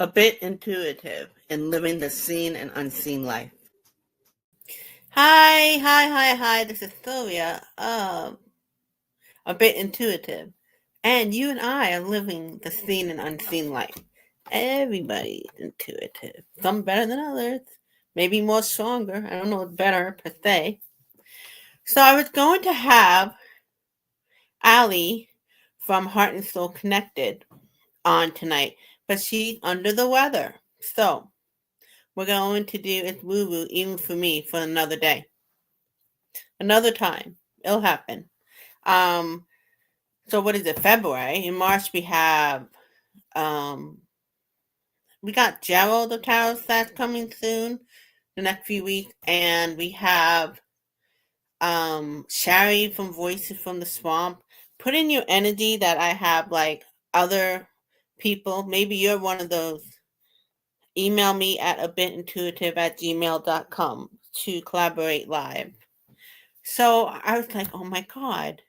A bit intuitive in living the seen and unseen life. Hi, hi, hi, hi. This is Sylvia. A bit intuitive. And you and I are living the seen and unseen life. Everybody's intuitive. Some better than others. Maybe more stronger. I don't know what's better per se. So I was going to have Ali from Heart and Soul Connected on tonight, but she's under the weather. So we're going to do It's Woo Woo even for me for another day. Another time. It'll happen. Um, so what is it? February. In March um we got Gerald the Tarot that's coming soon, the next few weeks, and we have Shari from Voices from the Swamp. Put in your energy that I have like other people. Maybe you're one of those. Email me at abitintuitive@gmail.com to collaborate live. So I was like, oh my God,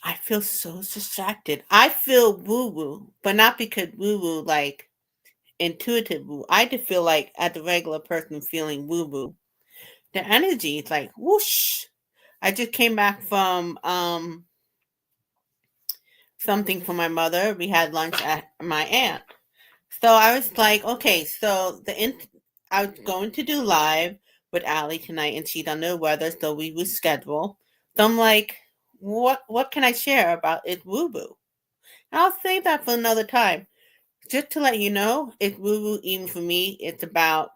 I feel so distracted. I feel woo woo, but not because woo woo like intuitive woo. I just feel like as a regular person feeling woo woo. The energy is like whoosh. I just came back from something for my mother. We had lunch at my aunt. So I was like, okay, so I was going to do live with Allie tonight, and she's under the weather, so we reschedule. So I'm like, what can I share about it woo woo? I'll save that for another time. Just to let you know, it's woo woo even for me. It's about,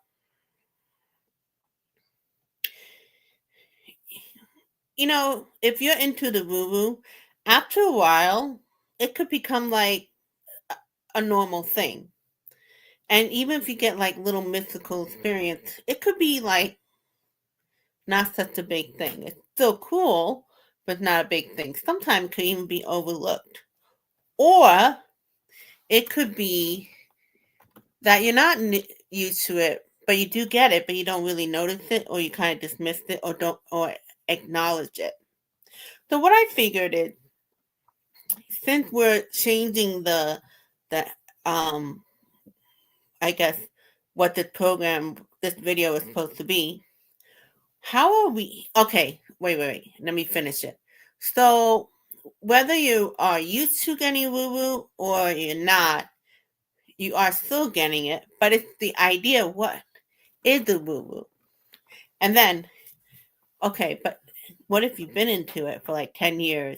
if you're into the woo woo, after a while, it could become like a normal thing. And even if you get like little mystical experience, it could be like not such a big thing. It's still cool, but not a big thing. Sometimes it could even be overlooked. Or it could be that you're not used to it, but you do get it, but you don't really notice it, or you kind of dismiss it, or don't, or acknowledge it. So what I figured is, since we're changing the I guess what this video is supposed to be, how are we? Okay, wait. Let me finish it. So whether you are used to getting woo woo or you're not, you are still getting it, but it's the idea what is the woo woo. And then, okay, but what if you've been into it for like 10 years,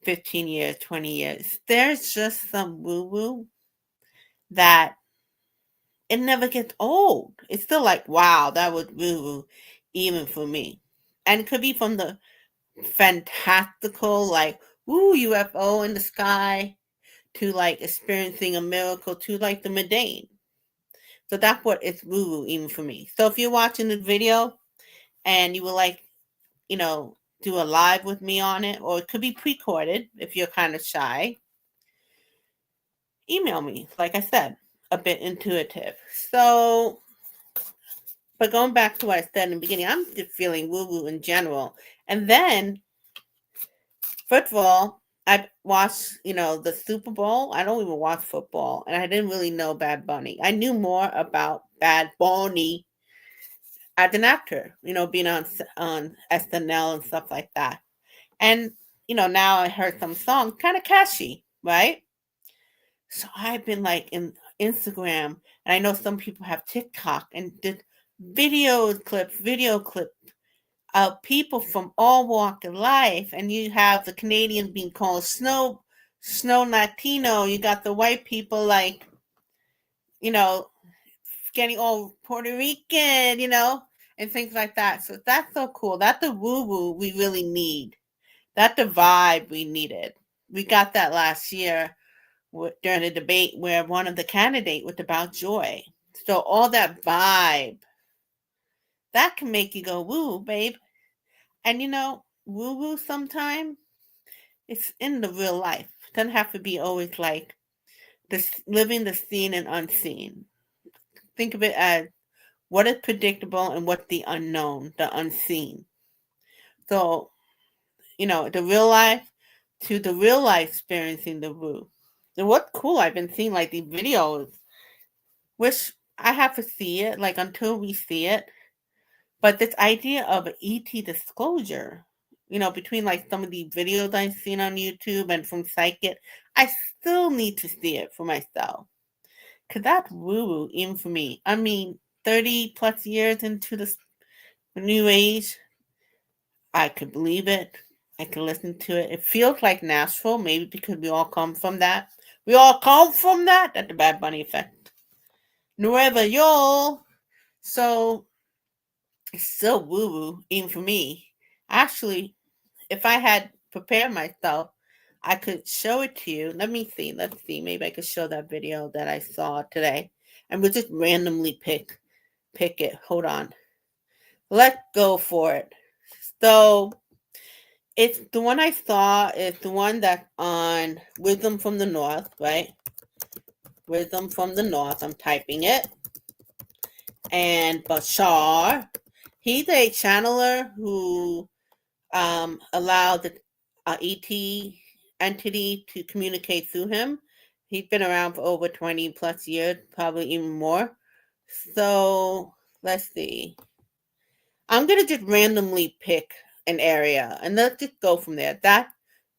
15 years, 20 years? There's just some woo woo that it never gets old. It's still like, wow, that was woo woo, even for me. And it could be from the fantastical, like, woo, UFO in the sky, to like experiencing a miracle, to like the mundane. So that's what it's woo woo, even for me. So if you're watching the video and you would like, do a live with me on it, or it could be pre-recorded if you're kind of shy, email me. Like I said, a bit intuitive. So, but going back to what I said in the beginning, I'm just feeling woo woo in general. And then, first of all, I watched, the Super Bowl. I don't even watch football, and I didn't really know Bad Bunny. I knew more about Bad Bunny as an actor, being on SNL and stuff like that. And now I heard some songs, kind of catchy, right? So I've been like in Instagram, and I know some people have TikTok and did video clips of people from all walk of life, and you have the Canadians being called snow Latino. You got the white people like, you know, getting all Puerto Rican, and things like that. So that's so cool. That's the woo woo we really need. That's the vibe we needed. We got that last year during the debate where one of the candidates was about joy. So all that vibe that can make you go woo, babe. And woo woo sometime it's in the real life. It doesn't have to be always like this living the seen and unseen. Think of it as what is predictable and what's the unknown, the unseen. So, the real life to the real life experiencing the woo. And what's cool, I've been seeing like these videos, which I have to see it, like until we see it. But this idea of ET disclosure, between like some of the videos I've seen on YouTube and from Psychic, I still need to see it for myself. Because that's woo woo, even for me. I mean, 30 plus years into the new age, I could believe it. I can listen to it. It feels like Nashville, maybe because we all come from that. We all come from that. That's the Bad Bunny effect. Nueva York. So it's still woo woo, even for me. Actually, if I had prepared myself, I could show it to you. Let me see. Let's see. Maybe I could show that video that I saw today. And we'll just randomly pick it. Hold on. Let's go for it. So it's the one I saw is the one that's on Wisdom from the North, right? Wisdom from the North. I'm typing it. And Bashar, he's a channeler who allowed the ET entity to communicate through him. He's been around for over 20 plus years, probably even more. So let's see. I'm gonna just randomly pick an area and let's just go from there.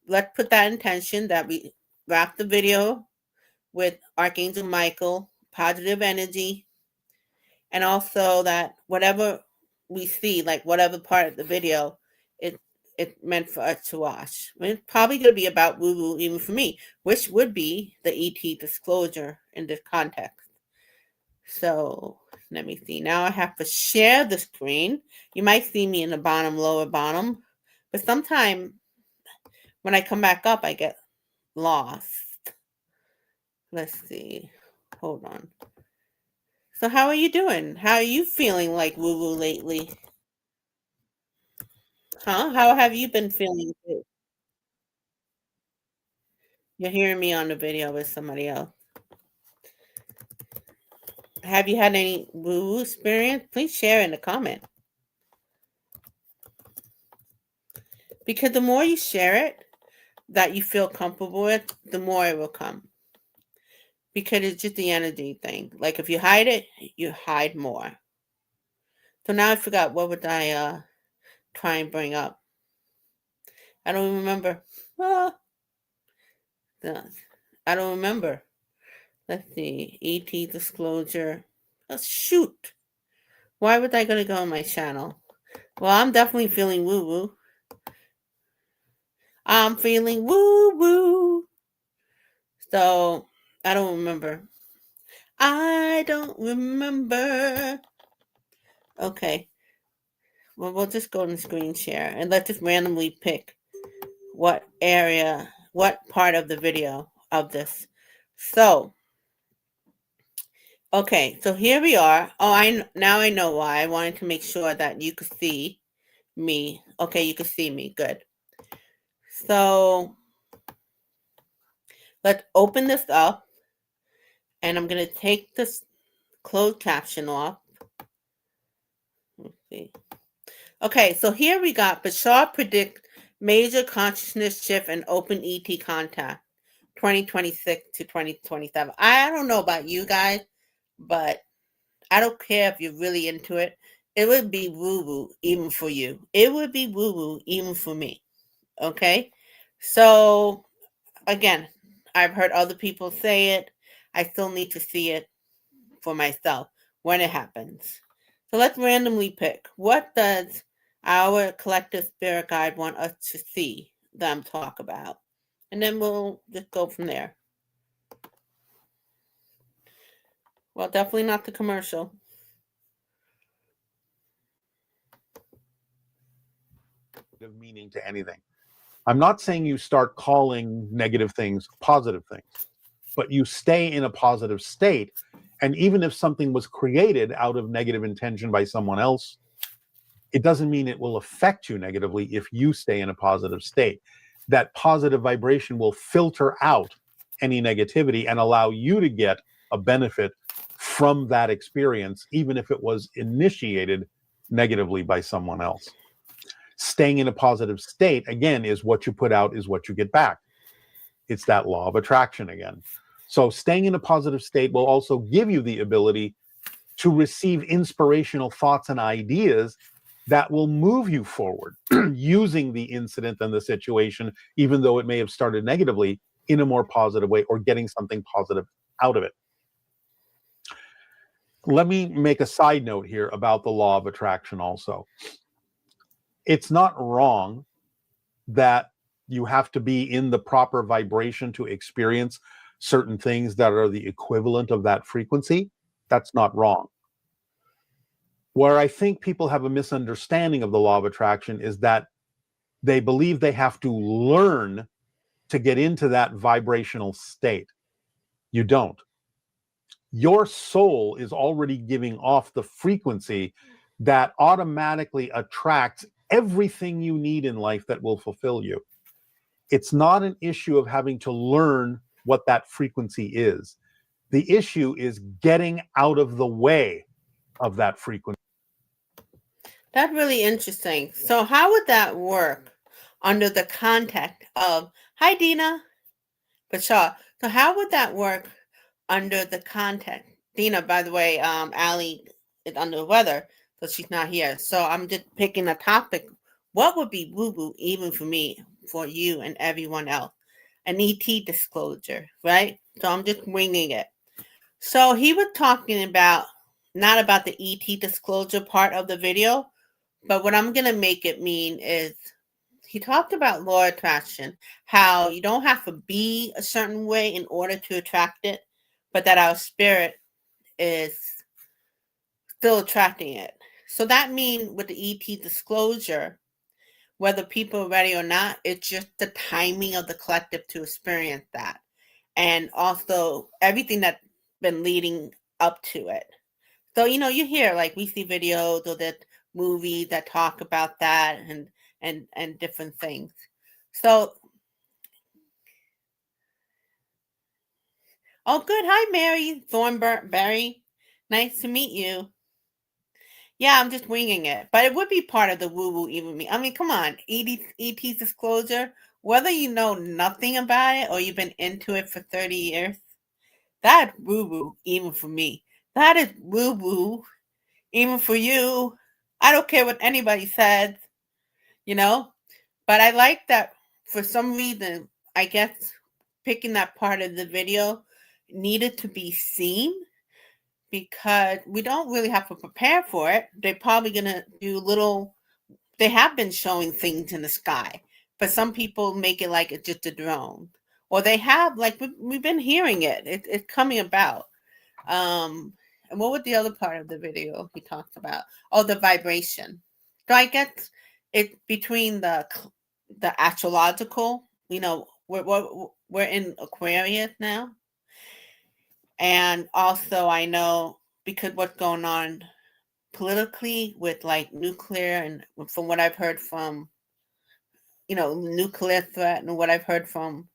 Let's put that intention that we wrap the video with Archangel Michael, positive energy, and also that whatever we see, like whatever part of the video, it's meant for us to watch. It's probably going to be about woo woo, even for me, which would be the ET disclosure in this context. So let me see. Now I have to share the screen. You might see me in the bottom, lower bottom, but sometime when I come back up, I get lost. Let's see. Hold on. So how are you doing? How are you feeling like woo woo lately? Huh? How have you been feeling? You're hearing me on the video with somebody else. Have you had any woo-woo experience? Please share in the comment. Because the more you share it that you feel comfortable with, the more it will come. Because it's just the energy thing. Like if you hide it, you hide more. So now I forgot what would I try and bring up. I don't remember. Ah, I don't remember. Let's see. ET disclosure. Oh, shoot. Why was I going to go on my channel? Well, I'm definitely feeling woo-woo. I'm feeling woo-woo. So, I don't remember. I don't remember. Okay. Well, we'll just go to screen share and let's just randomly pick what part of the video of this. So, okay. So here we are. Oh, now I know why. I wanted to make sure that you could see me. Okay, you could see me. Good. So, let's open this up. And I'm going to take this closed caption off. Let's see. Okay, so here we got Bashar predict major consciousness shift and open ET contact 2026 to 2027. I don't know about you guys, but I don't care if you're really into it. It would be woo-woo even for you. It would be woo-woo even for me. Okay? So, again, I've heard other people say it. I still need to see it for myself when it happens. So let's randomly pick. What does our collective spirit guide want us to see them talk about? And then we'll just go from there. Well, definitely not the commercial. Meaning to anything. I'm not saying you start calling negative things positive things, but you stay in a positive state. And even if something was created out of negative intention by someone else, it doesn't mean it will affect you negatively if you stay in a positive state. That positive vibration will filter out any negativity and allow you to get a benefit from that experience, even if it was initiated negatively by someone else. Staying in a positive state, again, is what you put out is what you get back. It's that law of attraction again. So staying in a positive state will also give you the ability to receive inspirational thoughts and ideas that will move you forward using the incident and the situation, even though it may have started negatively, in a more positive way, or getting something positive out of it. Let me make a side note here about the law of attraction also. It's not wrong that you have to be in the proper vibration to experience certain things that are the equivalent of that frequency. That's not wrong. Where I think people have a misunderstanding of the law of attraction is that they believe they have to learn to get into that vibrational state. You don't. Your soul is already giving off the frequency that automatically attracts everything you need in life that will fulfill you. It's not an issue of having to learn what that frequency is. The issue is getting out of the way of that frequency. That's really interesting. So how would that work under the context of, hi Dina, Bashar. So how would that work under the context? Dina, by the way, Allie is under the weather, so she's not here. So I'm just picking a topic. What would be woo-woo even for me, for you and everyone else? An ET disclosure, right? So I'm just winging it. So he was talking about, not about the ET disclosure part of the video, but what I'm going to make it mean is, he talked about law of attraction, how you don't have to be a certain way in order to attract it, but that our spirit is still attracting it. So that means with the ET disclosure, whether people are ready or not, it's just the timing of the collective to experience that. And also everything that's been leading up to it. So, you hear, like, we see videos or that movies that talk about that and different things. So, oh, good. Hi, Mary Thornberry. Nice to meet you. Yeah, I'm just winging it, but it would be part of the woo-woo even me. I mean, come on, ET's disclosure, whether you know nothing about it or you've been into it for 30 years, that woo-woo even for me. That is woo-woo even for you. I don't care what anybody says, but I like that for some reason, I guess picking that part of the video needed to be seen because we don't really have to prepare for it. They're probably going to do they have been showing things in the sky, but some people make it like it's just a drone. Or they have, like, we've been hearing it. It's coming about. And what was the other part of the video he talked about? Oh, the vibration. So I guess it's between the astrological, we're in Aquarius now. And also I know because what's going on politically with like nuclear, and from what I've heard from, nuclear threat, and what I've heard from,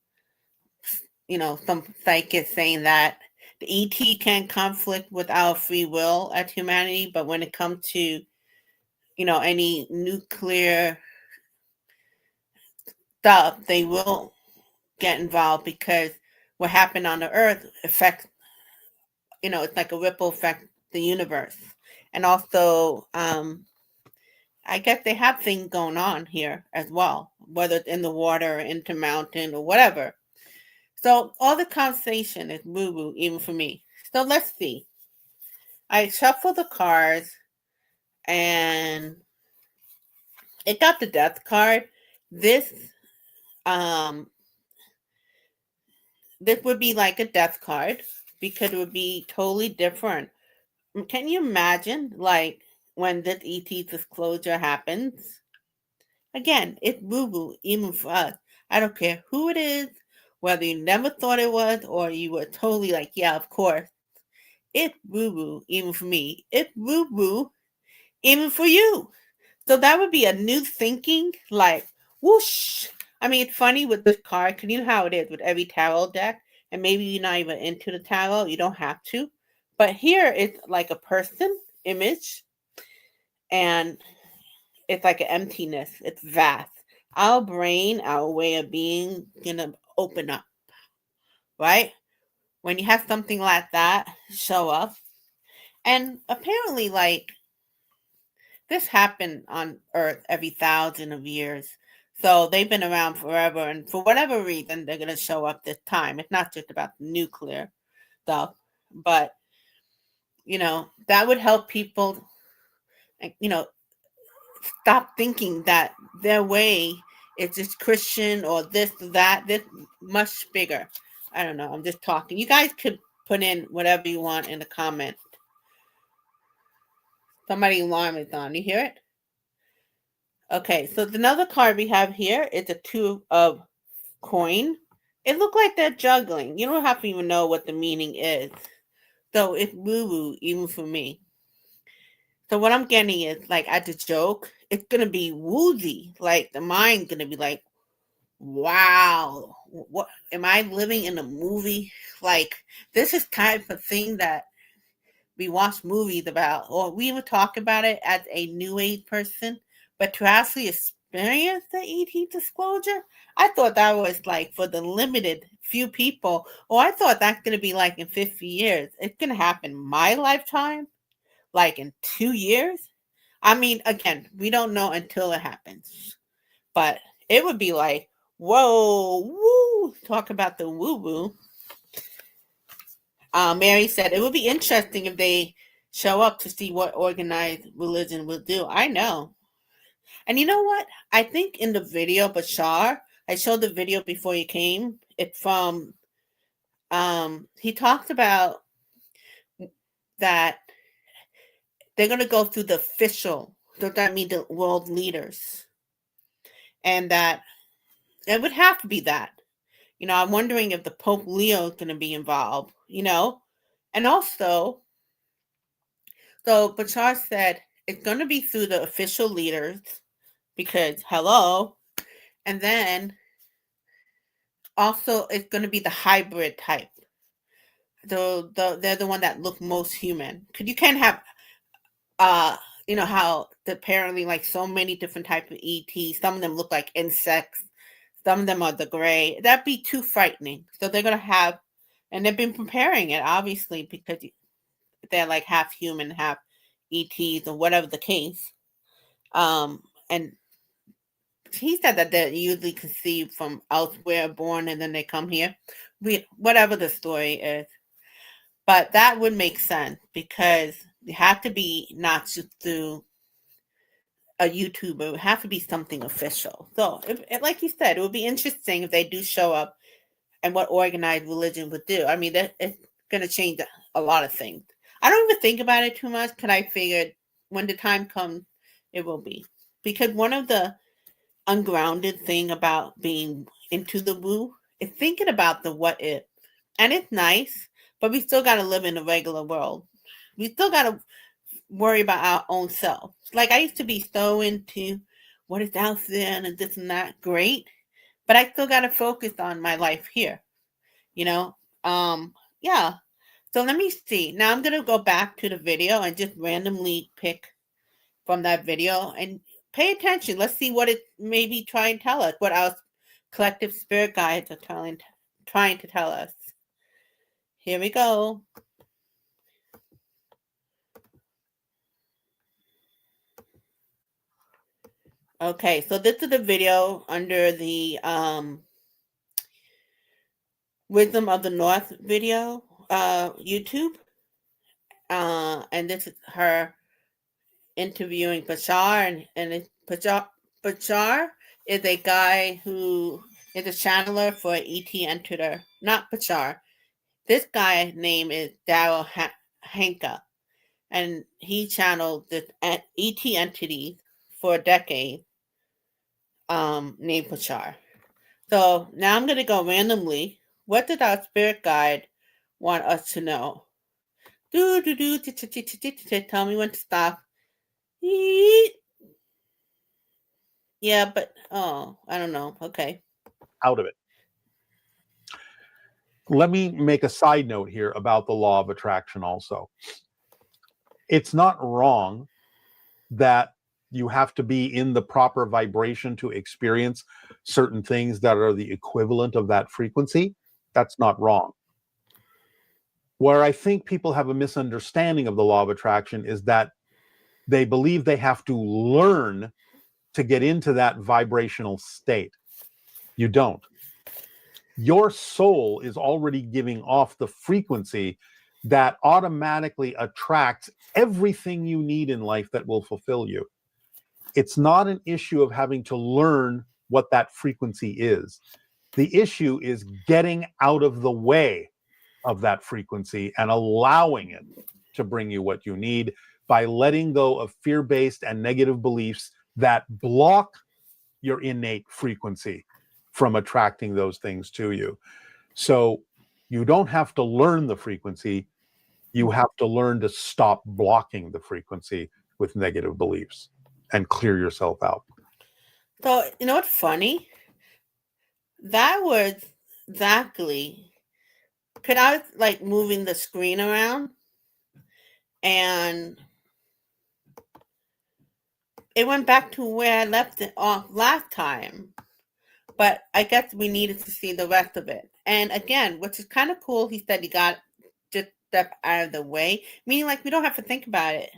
some psychics saying that the ET can conflict with our free will as humanity, but when it comes to, any nuclear stuff, they will get involved because what happened on the earth affects, it's like a ripple effect the universe. And also, I guess they have things going on here as well, whether it's in the water or into mountain or whatever. So all the conversation is woo-woo, even for me. So let's see. I shuffle the cards and it got the death card. This this would be like a death card because it would be totally different. Can you imagine, like, when this ET disclosure happens? Again, it's woo-woo, even for us. I don't care who it is, whether you never thought it was or you were totally like, yeah, of course. It's woo-woo, even for me. It's woo-woo, even for you. So that would be a new thinking, like, whoosh. I mean, it's funny with this card, because you know how it is with every tarot deck, and maybe you're not even into the tarot, you don't have to. But here it's like a person image, and it's like an emptiness. It's vast. Our brain, our way of being, gonna open up. right? When you have something like that show up, and apparently, like, this happened on Earth every thousand of years. So they've been around forever, and for whatever reason, they're going to show up this time. It's not just about nuclear stuff, but that would help people, stop thinking that their way is just Christian or this, that, this much bigger. I don't know. I'm just talking. You guys could put in whatever you want in the comment. Somebody's alarm is on. You hear it? Okay, so another card we have here is a two of coin. It looked like they're juggling. You don't have to even know what the meaning is. So it's woo-woo, even for me. So what I'm getting is, like, as a joke, it's going to be woozy. Like, the mind's going to be like, wow, what am I living in a movie? Like, this is type of thing that we watch movies about, or we even talk about it as a new age person, but to actually experience the ET disclosure, I thought that was like for the limited few people. Or I thought that's going to be like in 50 years. It's going to happen in my lifetime, like in 2 years. I mean, again, we don't know until it happens, but it would be like, whoa, woo, talk about the woo woo. Mary said it would be interesting if they show up to see what organized religion will do. I know. And you know what? I think in the video, Bashar, I showed the video before you came. It's from, he talked about that they're going to go through the official, so that means the world leaders. And that it would have to be that. I'm wondering if the Pope Leo is going to be involved, And also, so Bashar said it's going to be through the official leaders because, hello. And then also it's going to be the hybrid type. They're the one that look most human. Because you can't have, how apparently like so many different types of ETs. Some of them look like insects. Some of them are the gray. That'd be too frightening. So they're going to have, and they've been preparing it, obviously, because they're like half human, half ETs, or whatever the case. And he said that they're usually conceived from elsewhere, born, and then they come here. Whatever the story is. But that would make sense because you have to be not just through a YouTuber. It would have to be something official. So, like you said, it would be interesting if they do show up and what organized religion would do. I mean, it's going to change a lot of things. I don't even think about it too much because I figured when the time comes, it will be. Because one of the ungrounded thing about being into the woo is thinking about the what if. And it's nice, but we still got to live in the regular world. We still got to worry about our own self. Like, I used to be so into what is out there and this and that. Great. But I still got to focus on my life here. You know? Yeah. So let me see. Now I'm going to go back to the video and just randomly pick from that video and pay attention. Let's see what it maybe try and tell us, what our collective spirit guides are trying to tell us. Here we go. Okay, so this is the video under the Wisdom of the North video, YouTube. And this is her interviewing Bashar, and Bashar is a guy who is a channeler for ET Enter. Not Bashar. This guy's name is Darryl Anka, and he channeled the ET entity for a decade, named Bashar. So now I'm going to go randomly. What did our spirit guide want us to know? Tell me when to stop. Yeah, but I don't know. Okay. Out of it. Let me make a side note here about the law of attraction also. It's not wrong that you have to be in the proper vibration to experience certain things that are the equivalent of that frequency. That's not wrong. Where I think people have a misunderstanding of the law of attraction is that they believe they have to learn to get into that vibrational state. You don't. Your soul is already giving off the frequency that automatically attracts everything you need in life that will fulfill you. It's not an issue of having to learn what that frequency is. The issue is getting out of the way of that frequency and allowing it to bring you what you need by letting go of fear-based and negative beliefs that block your innate frequency from attracting those things to you. So you don't have to learn the frequency. You have to learn to stop blocking the frequency with negative beliefs and clear yourself out. So, you know what's funny? That was exactly, because I was like moving the screen around and it went back to where I left it off last time. But I guess we needed to see the rest of it. And again, which is kind of cool, he said he got just step out of the way, meaning like we don't have to think about it.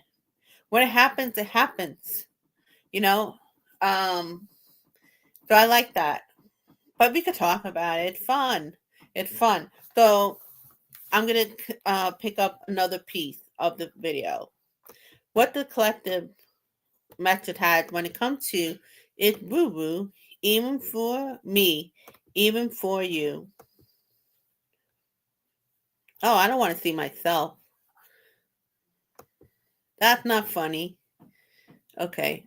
When it happens, it happens. You know? So I like that. But we could talk about it. It's fun. It's fun. So I'm going to pick up another piece of the video. What the collective message has when it comes to it's woo-woo, even for me, even for you. Oh, I don't want to see myself. That's not funny. Okay.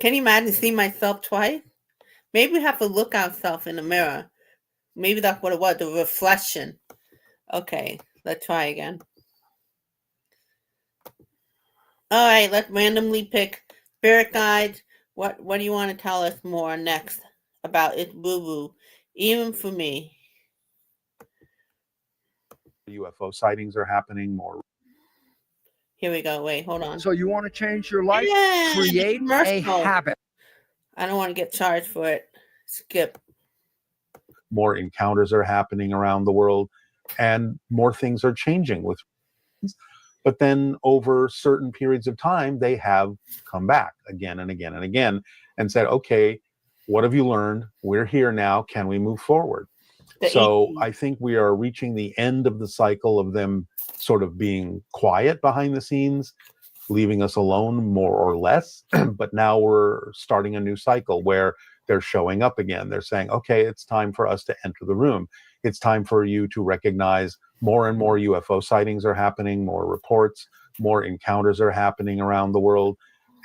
Can you imagine seeing myself twice? Maybe we have to look ourselves in the mirror. Maybe that's what it was, the reflection. Okay, let's try again. All right, let's randomly pick spirit guides. What do you want to tell us more next about it's woo-woo, even for me? UFO sightings are happening more. Here we go. Wait, hold on. So you want to change your life? Yeah, Create a commercial. habit. I don't want to get charged for it. Skip. More encounters are happening around the world, and more things are changing with. But then over certain periods of time, they have come back again and again and again and said, okay, what have you learned? We're here now. Can we move forward? So I think we are reaching the end of the cycle of them sort of being quiet behind the scenes, leaving us alone more or less. But now we're starting a new cycle where they're showing up again. They're saying, okay, it's time for us to enter the room. It's time for you to recognize more and more UFO sightings are happening, more reports, more encounters are happening around the world,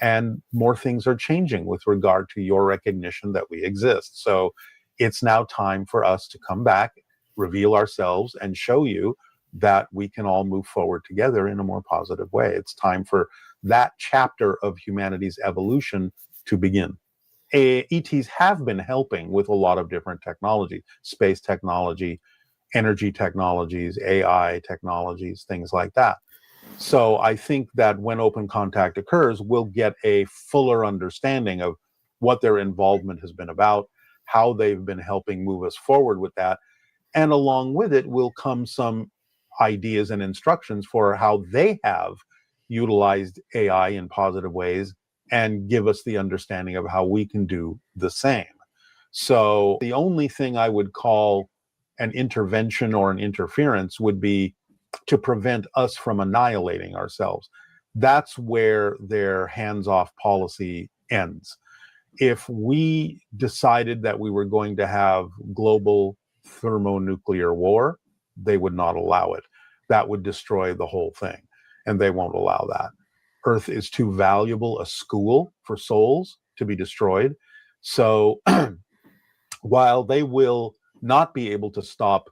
and more things are changing with regard to your recognition that we exist. So it's now time for us to come back, reveal ourselves, and show you that we can all move forward together in a more positive way. It's time for that chapter of humanity's evolution to begin. ETs have been helping with a lot of different technology, space technology, energy technologies, AI technologies, things like that. So I think that when open contact occurs, we'll get a fuller understanding of what their involvement has been about, how they've been helping move us forward with that. And along with it will come some ideas and instructions for how they have utilized AI in positive ways and give us the understanding of how we can do the same. So the only thing I would call an intervention or an interference would be to prevent us from annihilating ourselves. That's where their hands-off policy ends. If we decided that we were going to have global thermonuclear war, they would not allow it. That would destroy the whole thing, and they won't allow that. Earth is too valuable a school for souls to be destroyed. So while they will not be able to stop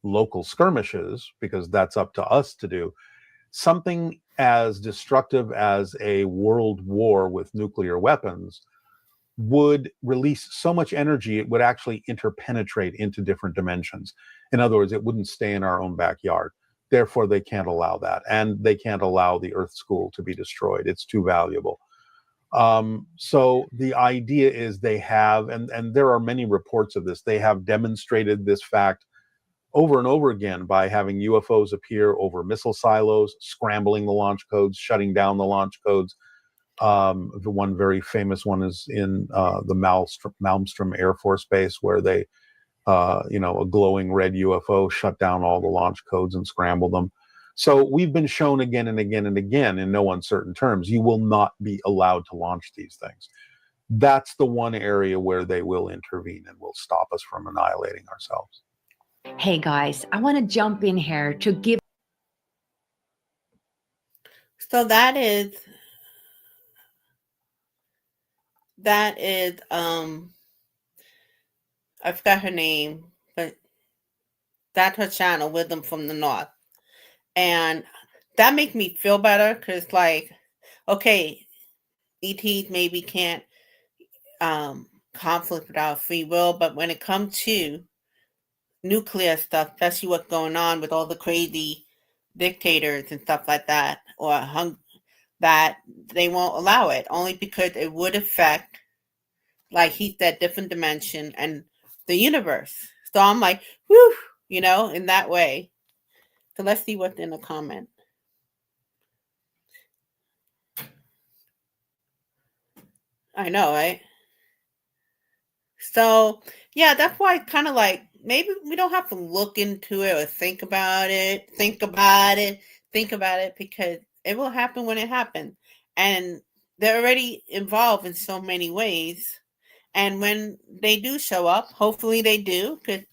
local skirmishes, because that's up to us to do, something as destructive as a world war with nuclear weapons would release so much energy it would actually interpenetrate into different dimensions. In other words, it wouldn't stay in our own backyard. Therefore, they can't allow that. And they can't allow the Earth School to be destroyed. It's too valuable. So the idea is they have, and there are many reports of this, they have demonstrated this fact over and over again by having UFOs appear over missile silos, scrambling the launch codes, shutting down the launch codes. The one very famous one is in the Malmstrom Air Force Base, where they, a glowing red UFO shut down all the launch codes and scrambled them. So we've been shown again and again and again in no uncertain terms, you will not be allowed to launch these things. That's the one area where they will intervene and will stop us from annihilating ourselves. Hey guys, I want to jump in here to give. So that is I forgot her name, but that's her channel, Wisdom from the North. And that makes me feel better because, like, okay, ETs maybe can't conflict without free will, but when it comes to nuclear stuff, especially what's going on with all the crazy dictators and stuff like that, or that they won't allow it, only because it would affect, like he said, different dimension and the universe. So I'm like, whew, in that way. So let's see what's in the comment. I know, right? So, yeah, that's why it's kind of like, maybe we don't have to look into it or think about it, because it will happen when it happens. And they're already involved in so many ways. And when they do show up, hopefully they do, because,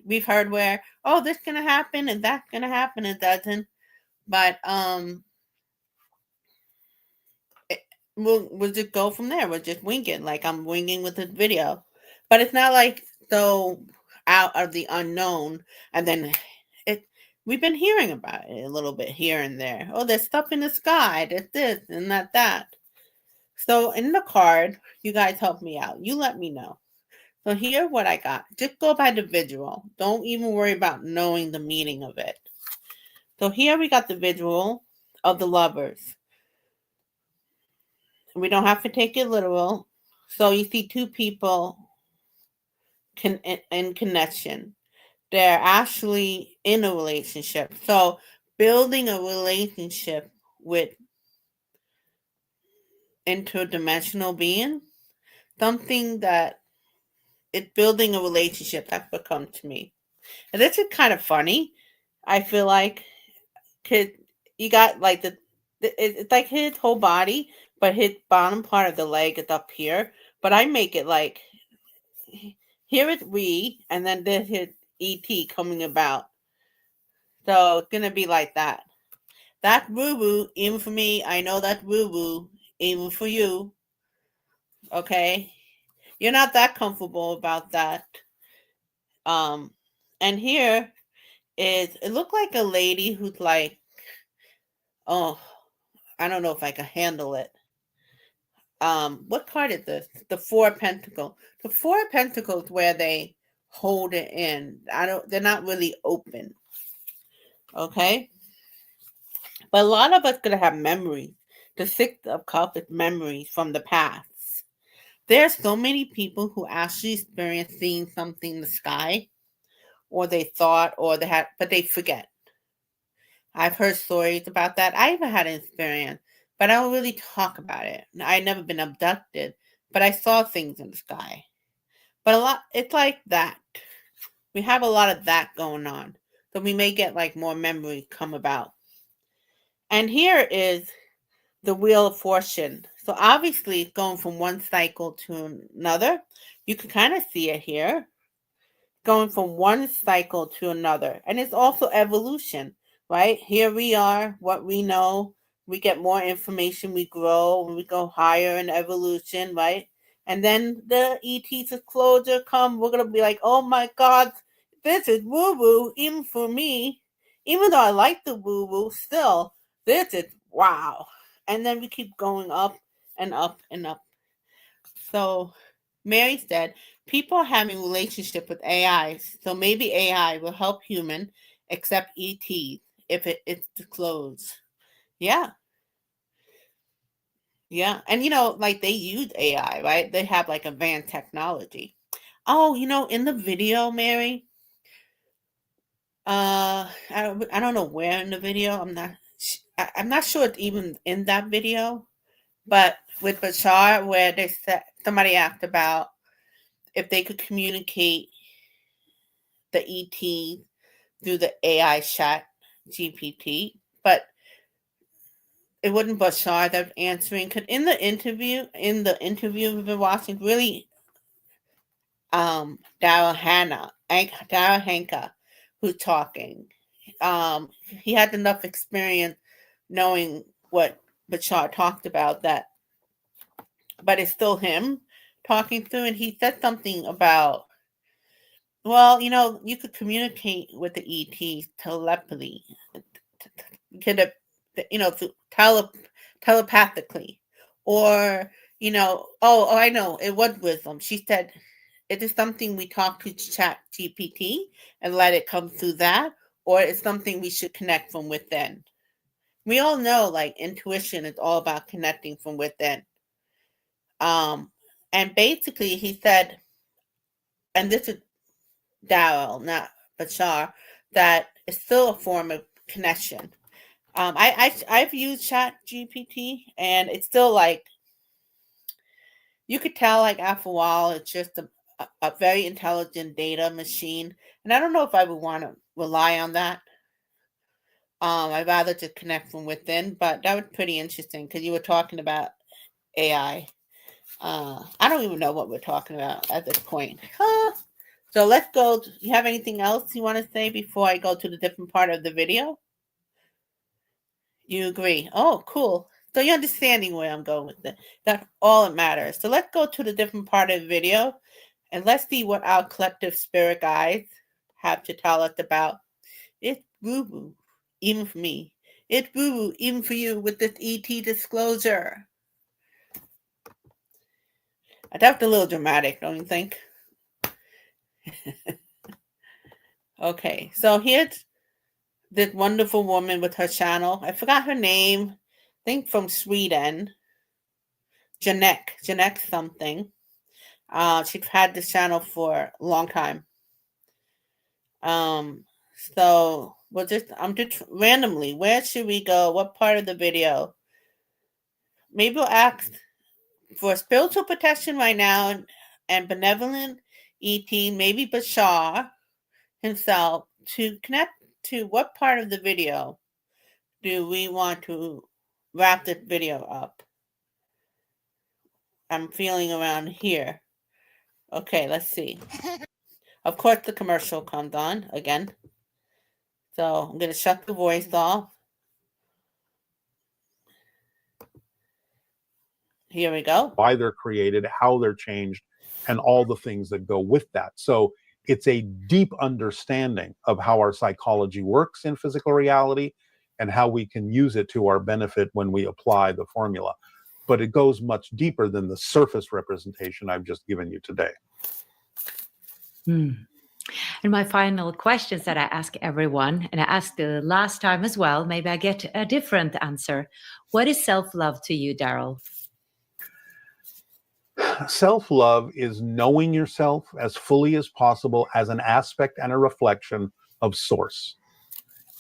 we've heard where, oh, this is going to happen and that's going to happen. It doesn't. But we'll just go from there. We'll just wing it, like I'm winging with this video. But it's not like so out of the unknown. And then we've been hearing about it a little bit here and there. Oh, there's stuff in the sky. There's this and that. So in the card, you guys help me out. You let me know. So here what I got. Just go by the visual. Don't even worry about knowing the meaning of it. So here we got the visual of the lovers. We don't have to take it literal. So you see two people in connection. They're actually in a relationship. So building a relationship with interdimensional being, something that it's building a relationship. That's what comes to me. And this is kind of funny. I feel like, because you got like it's like his whole body, but his bottom part of the leg is up here. But I make it like, here is we, and then there's his ET coming about. So it's going to be like that. That's woo-woo, even for me. I know that's woo-woo, even for you. Okay? You're not that comfortable about that. And here is, it looked like a lady who's like, oh, I don't know if I can handle it. What card is this? The Four of Pentacles. The Four of Pentacles, where they hold it in. They're not really open. Okay? But a lot of us gonna have memories. The Six of Cups is memories from the past. There's so many people who actually experienced seeing something in the sky, or they thought, or they had, but they forget. I've heard stories about that. I even had an experience, but I don't really talk about it. I've never been abducted, but I saw things in the sky. But it's like that. We have a lot of that going on. So we may get like more memory come about. And here is the Wheel of Fortune. So obviously going from one cycle to another. You can kind of see it here. Going from one cycle to another. And it's also evolution, right? Here we are, what we know. We get more information, we grow, and we go higher in evolution, right? And then the ET's disclosure come, we're going to be like, oh my God, this is woo-woo, even for me. Even though I like the woo-woo, still, this is wow. And then we keep going up and up and up. So Mary said, people are having a relationship with AIs, so maybe AI will help human accept ET if it's disclosed. Yeah. Yeah. And like they use AI, right? They have like advanced technology. Oh, in the video, Mary, I don't know where in the video. I'm not sure it's even in that video, but with Bashar, where they said somebody asked about if they could communicate the ET through the AI chat GPT, but it wasn't Bashar that was answering. Because in the interview we've been watching, really, Darryl Anka, who's talking. He had enough experience knowing what Bashar talked about that, but it's still him talking through, and he said something about, well, you could communicate with the ET telepathy, could have, through telepathically, or oh, I know it was wisdom. She said it is something we talk to Chat GPT and let it come through that, or it's something we should connect from within. We all know, like, intuition is all about connecting from within. And basically, he said, and this is Darryl, not Bashar, that it's still a form of connection. I've used Chat GPT, and it's still like, you could tell, like, after a while, it's just a very intelligent data machine, and I don't know if I would want to rely on that. I'd rather just connect from within, but that was pretty interesting because you were talking about AI. I don't even know what we're talking about at this point. So let's go. You have anything else you want to say before I go to the different part of the video? You agree? Oh, cool. So you're understanding where I'm going with it. That's all that matters. So let's go to the different part of the video and let's see what our collective spirit guides have to tell us about. It's woo-woo, even for me. It's woo-woo, even for you with this ET disclosure. That's a little dramatic, don't you think? Okay, so here's this wonderful woman with her channel. I forgot her name. I think from Sweden. Jannecke something. She's had this channel for a long time. So I'm just randomly, where should we go? What part of the video? Maybe we'll ask for spiritual protection right now and benevolent ET, maybe Bashar himself, to connect to what part of the video do we want to wrap this video up? I'm feeling around here. Okay, let's see. Of course, the commercial comes on again. So I'm going to shut the voice off. Here we go. Why they're created, how they're changed, and all the things that go with that. So it's a deep understanding of how our psychology works in physical reality and how we can use it to our benefit when we apply the formula. But it goes much deeper than the surface representation I've just given you today. And my final questions that I ask everyone, and I asked the last time as well, maybe I get a different answer. What is self-love to you, Darryl? Self-love is knowing yourself as fully as possible as an aspect and a reflection of Source.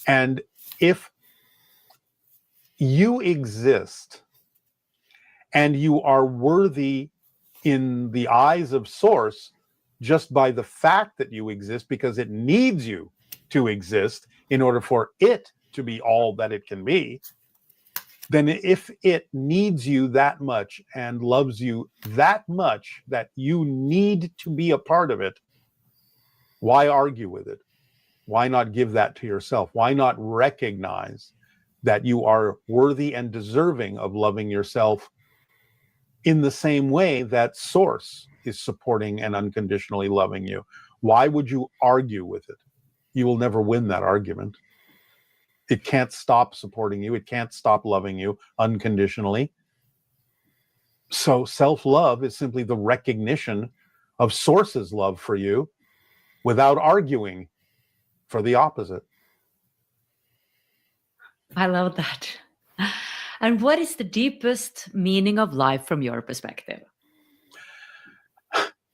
And if you exist and you are worthy in the eyes of Source just by the fact that you exist, because it needs you to exist in order for it to be all that it can be, then if it needs you that much and loves you that much that you need to be a part of it, why argue with it? Why not give that to yourself? Why not recognize that you are worthy and deserving of loving yourself in the same way that Source is supporting and unconditionally loving you? Why would you argue with it? You will never win that argument. It can't stop supporting you. It can't stop loving you unconditionally. So self-love is simply the recognition of Source's love for you without arguing for the opposite. I love that. And what is the deepest meaning of life from your perspective?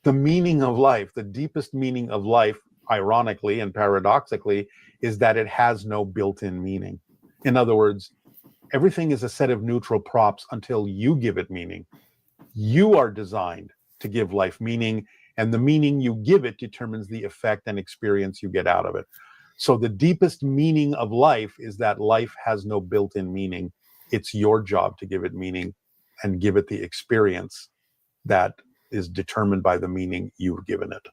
The meaning of life, the deepest meaning of life, ironically and paradoxically, is that it has no built-in meaning. In other words, everything is a set of neutral props until you give it meaning. You are designed to give life meaning, and the meaning you give it determines the effect and experience you get out of it. So the deepest meaning of life is that life has no built-in meaning. It's your job to give it meaning and give it the experience that is determined by the meaning you've given it.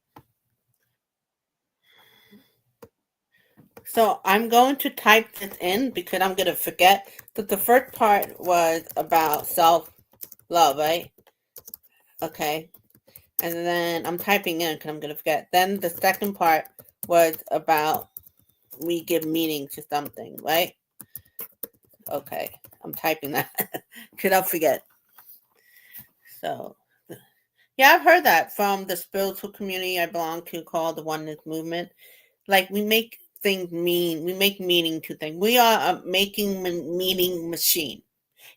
So I'm going to type this in because I'm going to forget. So the first part was about self-love, right? Okay. And then I'm typing in because I'm going to forget. Then the second part was about we give meaning to something, right? Okay. I'm typing that because I'll forget. So, yeah, I've heard that from the spiritual community I belong to called the Oneness Movement. Like we make things mean, we make meaning to things. We are a making meaning machine.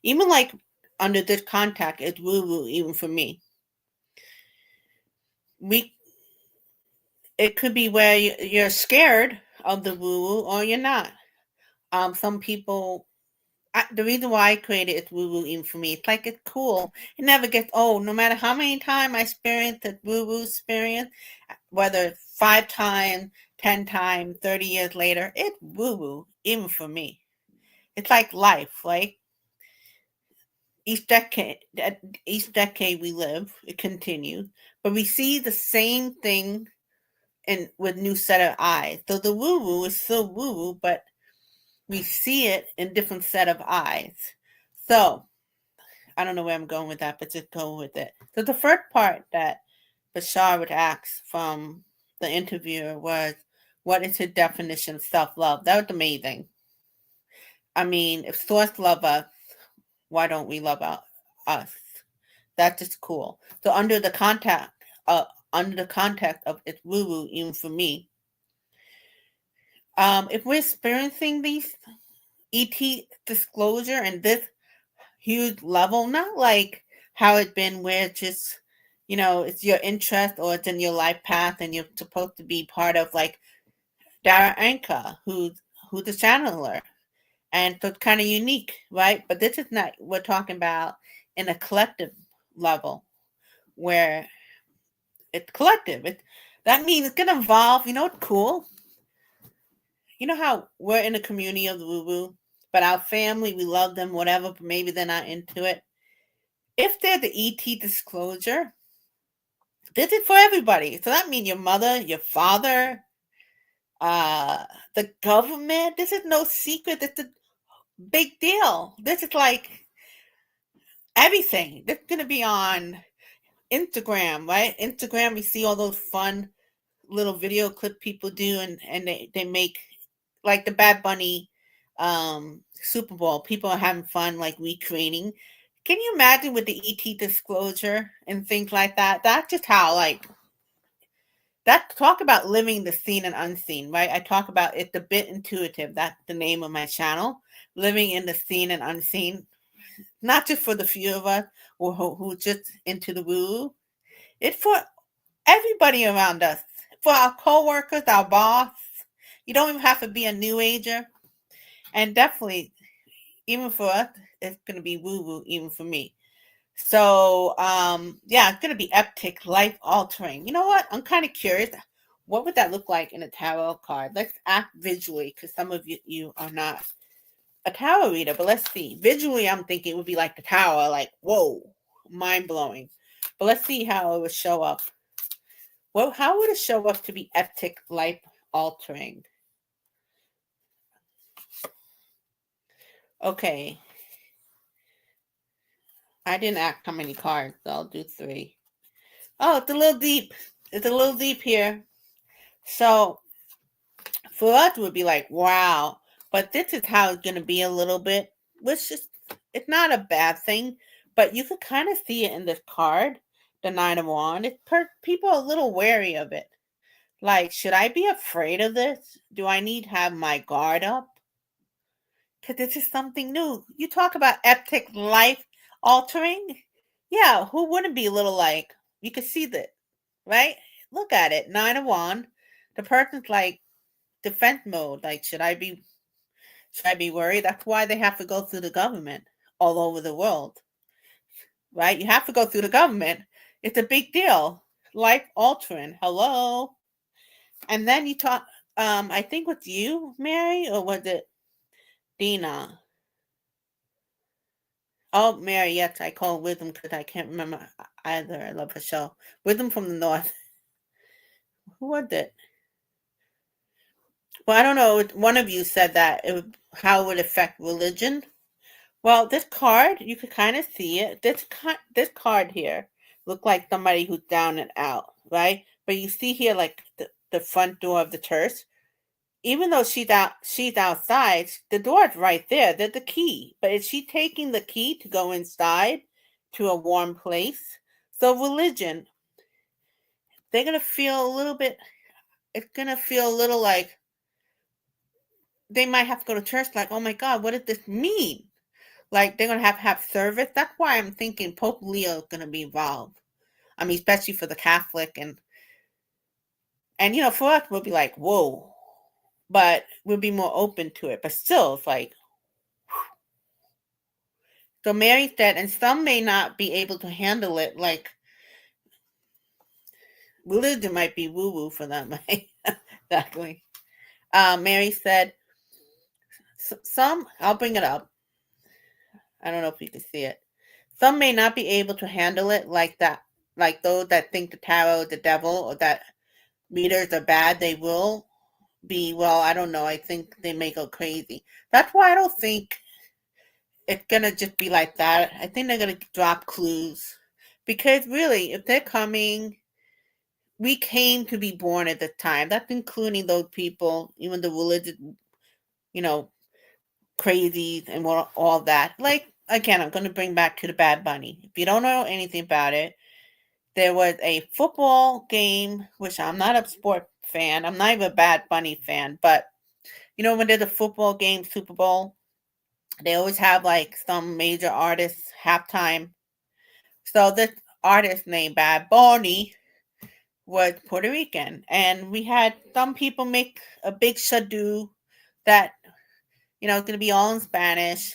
Even like under this contact, it's woo-woo even for me. It could be where you're scared of the woo-woo or you're not. Some people, the reason why I created it woo-woo even for me, it's like it's cool. It never gets old. No matter how many times I experience the woo-woo experience, whether 5 times, 10 times, 30 years later, it's woo-woo even for me. It's like life, like each decade we live, it continues, but we see the same thing and with new set of eyes. So the woo-woo is still woo-woo, but we see it in different set of eyes. So I don't know where I'm going with that, but just go with it. So the first part that Bashar would ask from the interviewer was, what is his definition of self-love? That was amazing. I mean, if Source love us, why don't we love us? That's just cool. So under the context of it's woo-woo, even for me, if we're experiencing these ET disclosure and this huge level, not like how it's been where it's just, it's your interest or it's in your life path and you're supposed to be part of like Darryl Anka, who's a channeler. And so it's kind of unique, right? But this is not, we're talking about in a collective level where it's collective. That means it's going to evolve. You know what's cool? You know how we're in a community of the woo-woo, but our family, we love them, whatever, but maybe they're not into it. If they're the ET disclosure, this is for everybody. So that means your mother, your father, the government. This is no secret. This is a big deal. This is like everything. This is going to be on Instagram, right? Instagram, we see all those fun little video clip people do, and they make like the Bad Bunny Super Bowl. People are having fun, like recreating. Can you imagine with the ET disclosure and things like that? That's just how, like, that talk about living the seen and unseen, right? I talk about it's a bit intuitive. That's the name of my channel, living in the seen and unseen. Not just for the few of us who just into the woo. It's for everybody around us, for our coworkers, our boss. You don't even have to be a new ager. And definitely, even for us, it's going to be woo-woo, even for me. So, yeah, it's going to be epic, life-altering. You know what? I'm kind of curious. What would that look like in a tarot card? Let's act visually, because some of you are not a tarot reader, but let's see. Visually, I'm thinking it would be like the tower, like, whoa, mind-blowing. But let's see how it would show up. Well, how would it show up to be epic, life-altering? Okay. I didn't ask how many cards, so I'll do 3. Oh, it's a little deep. It's a little deep here. So for us, it would be like, wow. But this is how it's going to be a little bit, which is, it's not a bad thing, but you could kind of see it in this card, the 9 of Wands. People are a little wary of it. Like, should I be afraid of this? Do I need to have my guard up? because this is something new. You talk about epic life altering. Yeah, who wouldn't be a little like, you could see that, right? Look at it. 9 of Wands. The person's like defense mode. Like, should I be worried? That's why they have to go through the government all over the world, right? You have to go through the government. It's a big deal. Life altering. Hello. And then you talk, I think with you, Mary, or was it Dina? Oh, Mary, yes, I call Wisdom because I can't remember either. I love her show. Wisdom from the North. Who was it? Well, I don't know. One of you said that how it would affect religion. Well, this card, you could kind of see it. This card here looked like somebody who's down and out, right? But you see here, like the front door of the church. Even though she's outside, the door is right there. There's the key. But is she taking the key to go inside to a warm place? So religion, they're gonna feel a little bit. It's gonna feel a little like they might have to go to church. Like, oh my God, what does this mean? Like they're gonna have service. That's why I'm thinking Pope Leo is gonna be involved. I mean, especially for the Catholic and for us we'll be like, whoa, but we'll be more open to it. But still, it's like. So Mary said, and some may not be able to handle it. Like religion might be woo-woo for them. Right? Exactly. Mary said, some. I'll bring it up. I don't know if you can see it. Some may not be able to handle it like that. Like those that think the tarot is the devil or that readers are bad, they will be. Well, I don't know. I think they may go crazy. That's why I don't think it's gonna just be like that. I think they're gonna drop clues because really, if they're coming, we came to be born at the time. That's including those people, even the religious, crazies and all that. Like again, I'm gonna bring back to the Bad Bunny. If you don't know anything about it, there was a football game, which I'm not a sport fan. I'm not even a Bad Bunny fan, but when there's a football game, Super Bowl, they always have like some major artist halftime. So this artist named Bad Bunny was Puerto Rican, and we had some people make a big shadoo that it's going to be all in Spanish,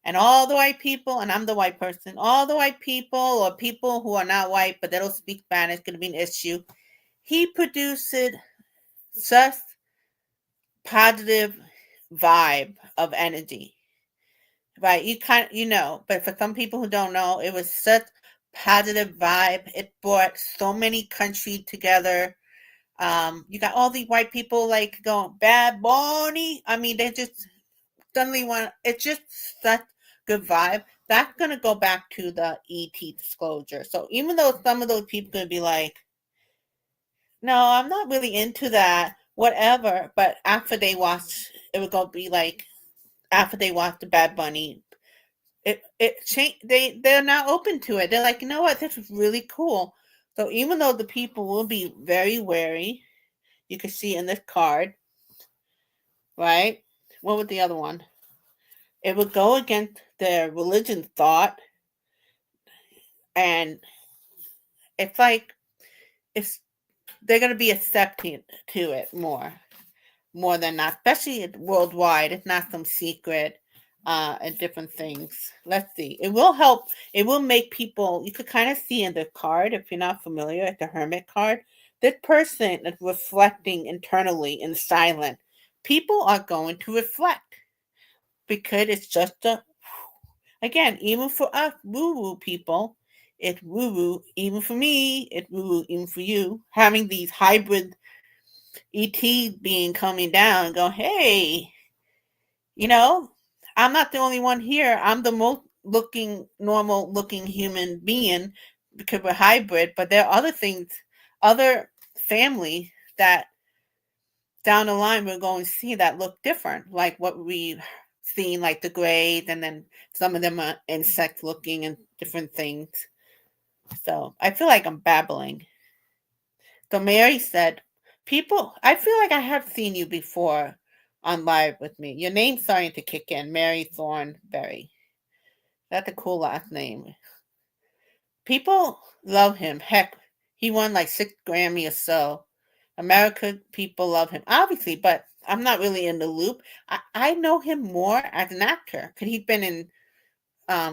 and all the white people, and I'm the white person, all the white people or people who are not white but they don't speak Spanish, going to be an issue. He produced such positive vibe of energy, right? But for some people who don't know, it was such positive vibe. It brought so many countries together. You got all these white people like going Bad Bunny. I mean, they just suddenly it's just such good vibe. That's gonna go back to the ET disclosure. So even though some of those people gonna be like, no, I'm not really into that, whatever. But after they watch, it would go be like after they watch the Bad Bunny, it changed. They're now open to it. They're like, you know what, this is really cool. So even though the people will be very wary, you can see in this card, right? What was the other one? It would go against their religion thought, and it's like they're going to be accepting to it more than not, especially worldwide. It's not some secret and different things. Let's see. It will help. It will make people. You could kind of see in the card, if you're not familiar with the Hermit card, this person is reflecting internally in silence. People are going to reflect because it's just again, even for us woo-woo people, it's woo-woo. Even for me, it's woo-woo. Even for you, having these hybrid ET being coming down and go, hey, I'm not the only one here. I'm the most normal looking human being because we're hybrid, but there are other things, other families that down the line we're going to see that look different, like what we've seen, like the grays, and then some of them are insect looking and different things. So I feel like I'm babbling. So Mary said, I feel like I have seen you before on live with me. Your name's starting to kick in, Mary Thornberry. That's a cool last name. People love him. Heck, he won like 6 Grammy or so. America people love him, obviously, but I'm not really in the loop. I know him more as an actor because he's been in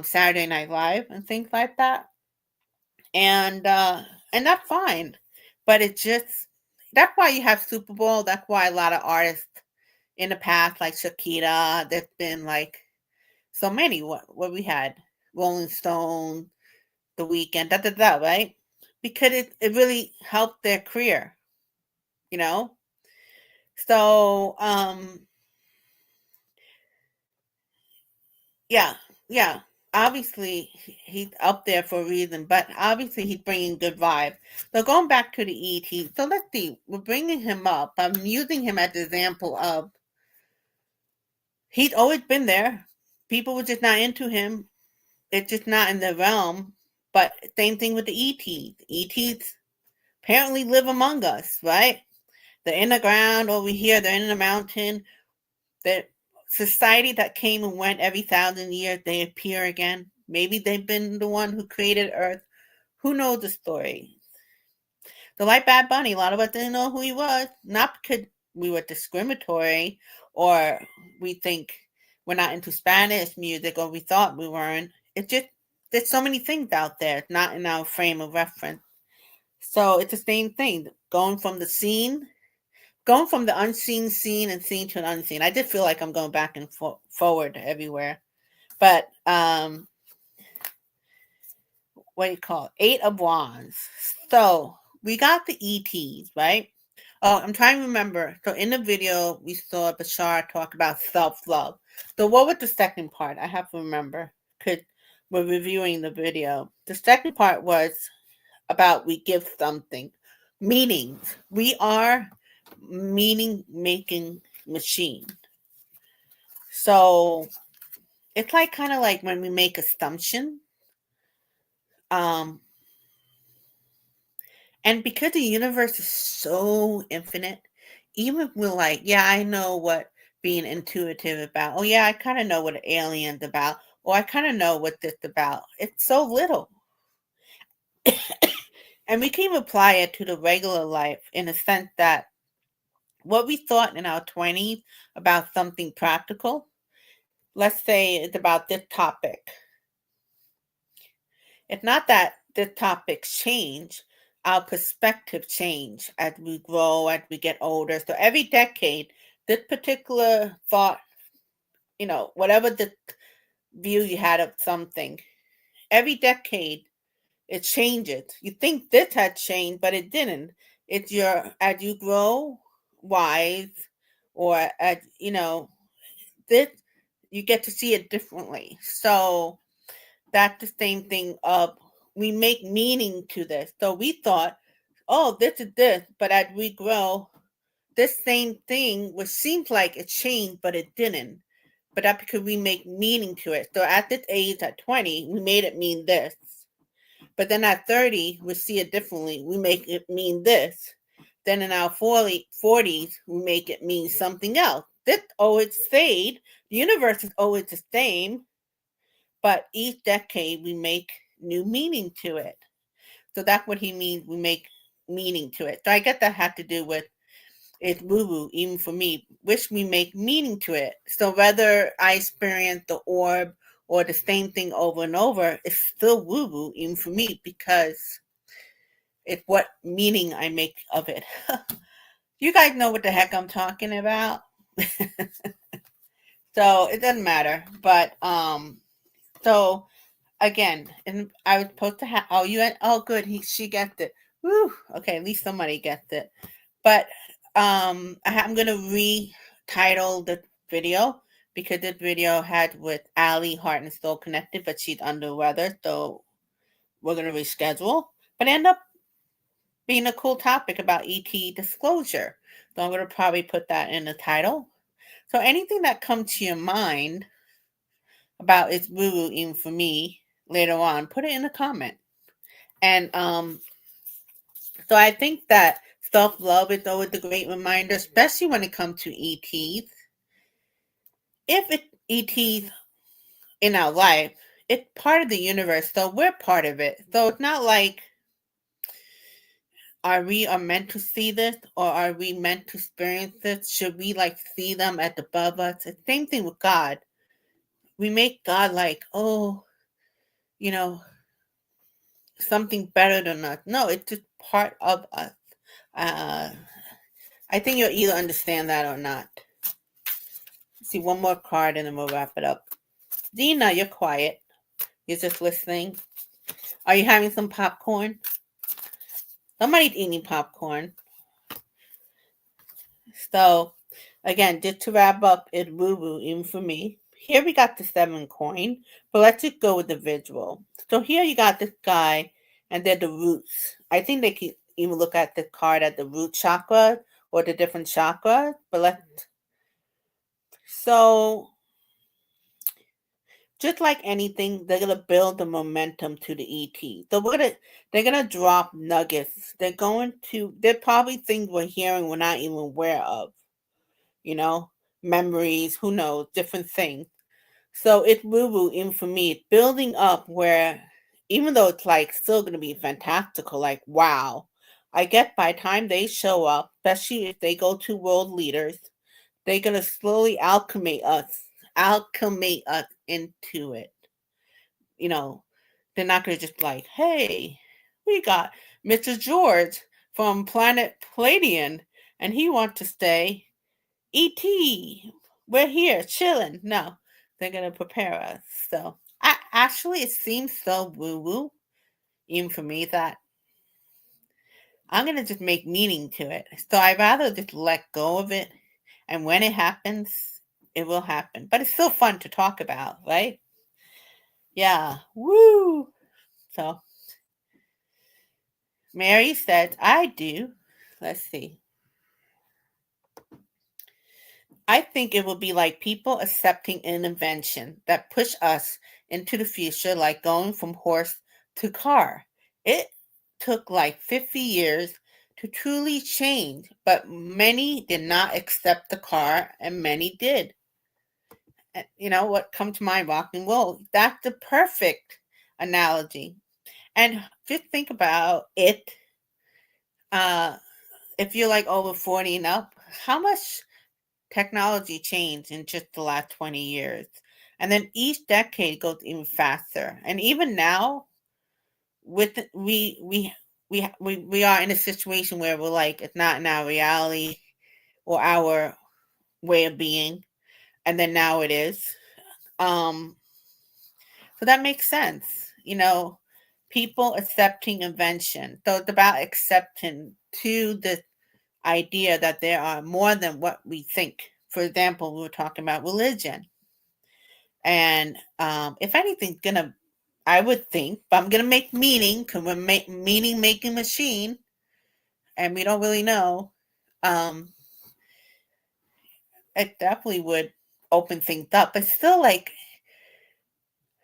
Saturday Night Live and things like that, and that's fine. But it's just that's why you have Super Bowl. That's why a lot of artists in the past, like Shakira, there's been like so many. What we had, Rolling Stone, The Weeknd, right? Because it really helped their career, you know. So yeah, yeah. Obviously, he's up there for a reason, but obviously he's bringing good vibes. So going back to the ET, so let's see. We're bringing him up. I'm using him as an example of he's always been there. People were just not into him. It's just not in the realm. But same thing with the ETs. ETs apparently live among us, right? They're in the ground over here. They're in the mountain. The society that came and went every 1,000 years, they appear again. Maybe they've been the one who created Earth. Who knows the story? So like Bad Bunny, a lot of us didn't know who he was. Not because we were discriminatory or we think we're not into Spanish music or we thought we weren't. It's just, there's so many things out there. It's not in our frame of reference. So it's the same thing. Going from the unseen scene and scene to an unseen. I just feel like I'm going back and forward everywhere. But what do you call it? 8 of Wands. So we got the ETs, right? Oh, I'm trying to remember. So in the video, we saw Bashar talk about self-love. So what was the second part? I have to remember because we're reviewing the video. The second part was about we give something. Meanings. We are meaning-making machine. So it's like kind of like when we make assumption. And because the universe is so infinite, even if we're like, yeah, I know what being intuitive about. Oh yeah, I kind of know what an alien's about. Or I kind of know what this about. It's so little. And we can apply it to the regular life in the sense that what we thought in our 20s about something practical, let's say it's about this topic. It's not that the topics change, our perspective change as we grow, as we get older. So every decade, this particular thought, whatever the view you had of something, every decade it changes. You think this had changed, but it didn't. It's as you grow wise, or as this, you get to see it differently. So that's the same thing of we make meaning to this. So we thought, oh, this is this, but as we grow, this same thing, which seems like it changed, but it didn't. But that's because we make meaning to it. So at this age, at 20, we made it mean this. But then at 30, we see it differently. We make it mean this. Then in our 40s, we make it mean something else. This always stayed. The universe is always the same. But each decade, we make new meaning to it. So that's what he means. We make meaning to it. So I guess that had to do with it's woo-woo, even for me, which we make meaning to it. So whether I experience the orb or the same thing over and over, it's still woo-woo, even for me, because it's what meaning I make of it. You guys know what the heck I'm talking about. So it doesn't matter. But so again, and I was supposed to have good, she gets it. Woo, okay, at least somebody gets it. But I'm gonna retitle the video because this video had with Ali Heart and Soul Connected, but she's under weather, so we're gonna reschedule. But end up being a cool topic about ET disclosure. So I'm gonna probably put that in the title. So anything that comes to your mind about it's woo-woo, even for me, later on, put it in a comment. And so I think that self-love is always a great reminder, especially when it comes to ETs. if ET's in our life, it's part of the universe, so we're part of it. So it's not like, are we meant to see this, or are we meant to experience this? Should we like see them as above us? It's the same thing with God. We make God like, oh, something better than us. No, it's just part of us. I think you'll either understand that or not. Let's see, one more card and then we'll wrap it up. Dina, you're quiet. You're just listening. Are you having some popcorn? Somebody's eating popcorn. So, again, just to wrap up, it's woo-woo, even for me. Here we got the 7 coin, but let's just go with the visual. So here you got this guy, and they're the roots. I think they can even look at the card at the root chakra or the different chakras, but so just like anything, they're gonna build the momentum to the ET. So they're gonna drop nuggets. They're probably things we're hearing we're not even aware of. Memories, who knows, different things. So it's woo-woo, even for me, it's building up where, even though it's like still going to be fantastical, like, wow, I get by the time they show up, especially if they go to world leaders, they're going to slowly alchemate us into it. They're not going to just like, hey, we got Mr. George from planet Palladian, and he wants to stay. E.T., we're here chilling. No, they're going to prepare us. So, it seems so woo-woo, even for me, that I'm going to just make meaning to it. So I'd rather just let go of it. And when it happens, it will happen. But it's still fun to talk about, right? Yeah. Woo! So, Mary said, I do. Let's see. I think it will be like people accepting an invention that push us into the future, like going from horse to car. It took like 50 years to truly change, but many did not accept the car and many did. You know what comes to mind? Rock and roll. That's the perfect analogy. And just think about it. If you're like over 40 and up, how much technology changed in just the last 20 years? And then each decade goes even faster. And even now, with we are in a situation where we're like, it's not in our reality or our way of being, and then now it is. So that makes sense. People accepting invention. So it's about accepting to the idea that there are more than what we think. For example, we were talking about religion. And if anything's I would think, but I'm gonna make meaning, because we're meaning making machine, and we don't really know. It definitely would open things up, but still, like,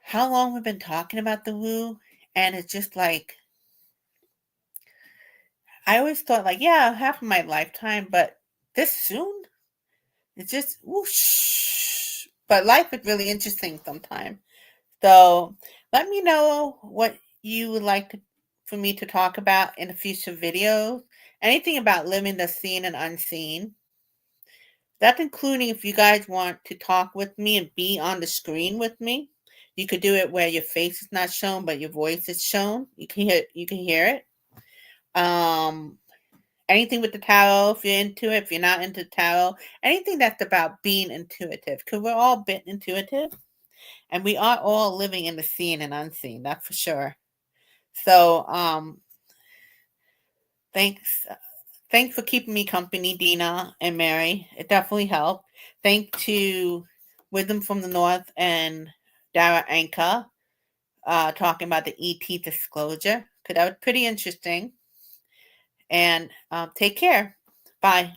how long we've been talking about the woo, and it's just like, I always thought, like, yeah, half of my lifetime, but this soon, it's just whoosh. But life is really interesting sometimes. So let me know what you would like for me to talk about in a future videos. Anything about living the seen and unseen. That's including if you guys want to talk with me and be on the screen with me. You could do it where your face is not shown, but your voice is shown. You can hear it. Anything with the tarot, if you're into it, if you're not into tarot, anything that's about being intuitive, because we're all a bit intuitive. And we are all living in the seen and unseen, that's for sure. So, thanks for keeping me company, Dina and Mary. It definitely helped. Thanks to Wisdom from the North and Darryl Anka, talking about the ET disclosure, because that was pretty interesting. And take care. Bye.